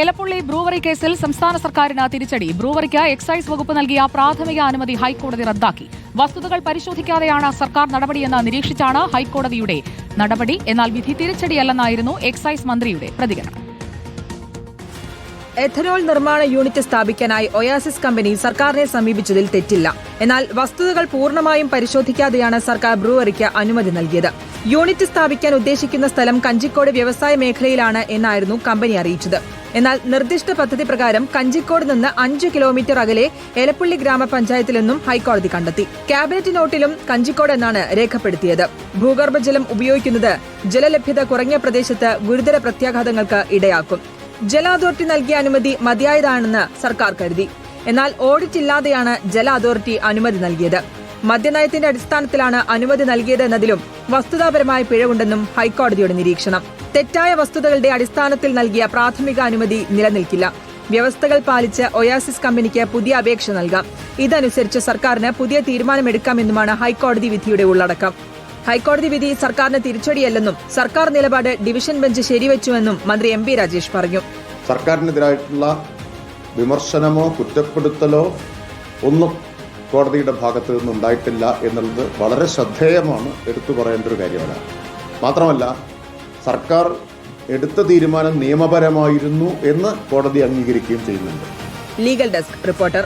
Elappully brewery കേസിൽ സംസ്ഥാന സർക്കാരിന് തിരിച്ചടി. ബ്രൂവറിക്ക് എക്സൈസ് വകുപ്പ് നൽകിയ പ്രാഥമിക അനുമതി ഹൈക്കോടതി റദ്ദാക്കി. വസ്തുതകൾ പരിശോധിക്കാതെയാണ് സർക്കാർ നടപടിയെന്ന് നിരീക്ഷിച്ചാണ് ഹൈക്കോടതിയുടെ നടപടി. എന്നാൽ വിധി തിരിച്ചടിയല്ലെന്നായിരുന്നു എക്സൈസ് മന്ത്രിയുടെ പ്രതികരണം. എഥനോൾ നിർമ്മാണ യൂണിറ്റ് സ്ഥാപിക്കാനായി ഒയാസിസ് കമ്പനി സർക്കാരിനെ സമീപിച്ചതിൽ തെറ്റില്ല. എന്നാൽ വസ്തുതകൾ പൂർണ്ണമായും പരിശോധിക്കാതെയാണ് സർക്കാർ ബ്രൂവറിക്ക് അനുമതി നൽകിയത്. യൂണിറ്റ് സ്ഥാപിക്കാൻ ഉദ്ദേശിക്കുന്ന സ്ഥലം കഞ്ചിക്കോട് വ്യവസായ മേഖലയിലാണ് എന്നായിരുന്നു കമ്പനി അറിയിച്ചത്. എന്നാൽ നിർദ്ദിഷ്ട പദ്ധതി പ്രകാരം കഞ്ചിക്കോട് നിന്ന് 5 കിലോമീറ്റർ അകലെ എലപ്പുള്ളി ഗ്രാമപഞ്ചായത്തിലെന്നും ഹൈക്കോടതി കണ്ടെത്തി. ക്യാബിനറ്റ് നോട്ടിലും കഞ്ചിക്കോട് എന്നാണ് രേഖപ്പെടുത്തിയത്. ഭൂഗർഭജലം ഉപയോഗിക്കുന്നത് ജലലഭ്യത കുറഞ്ഞ പ്രദേശത്ത് ഗുരുതര പ്രത്യാഘാതങ്ങൾക്ക് ഇടയാക്കും. ജല അതോറിറ്റി നൽകിയ അനുമതി മതിയായതാണെന്ന് സർക്കാർ കരുതി. എന്നാൽ ഓഡിറ്റ് ഇല്ലാതെയാണ് ജല അതോറിറ്റി അനുമതി നൽകിയത്. മദ്യനയത്തിന്റെ അടിസ്ഥാനത്തിലാണ് അനുമതി നൽകിയത് എന്നതിലും വസ്തുതാപരമായ പിഴവുണ്ടെന്നും ഹൈക്കോടതിയുടെ നിരീക്ഷണം. തെറ്റായ വസ്തുതകളുടെ അടിസ്ഥാനത്തിൽ നൽകിയ പ്രാഥമിക അനുമതി നിലനിൽക്കില്ല. വ്യവസ്ഥകൾ പാലിച്ച് ഒയാസിസ് കമ്പനിക്ക് പുതിയ അപേക്ഷ നൽകാം. ഇതനുസരിച്ച് സർക്കാരിന് പുതിയ തീരുമാനമെടുക്കാമെന്നുമാണ് ഹൈക്കോടതി വിധിയുടെ ഉള്ളടക്കം. ഹൈക്കോടതി വിധി സർക്കാരിന് തിരിച്ചടിയല്ലെന്നും സർക്കാർ നിലപാട് ഡിവിഷൻ ബെഞ്ച് ശരിവെച്ചുവെന്നും മന്ത്രി എം പി രാജേഷ് പറഞ്ഞു. സർക്കാരിനെതിരായിട്ടുള്ള വിമർശനമോ കുറ്റപ്പെടുത്തലോ ഒന്നും കോടതിയുടെ ഭാഗത്ത് നിന്നുണ്ടായിട്ടില്ല എന്നുള്ളത് വളരെ ശ്രദ്ധേയമാണ്, എടുത്തു പറയേണ്ട ഒരു കാര്യമാണ്. മാത്രമല്ല, സർക്കാർ എടുത്ത തീരുമാനം നിയമപരമായിരുന്നു എന്ന് കോടതി അംഗീകരിക്കുകയും ചെയ്യുന്നുണ്ട്. Legal desk reporter.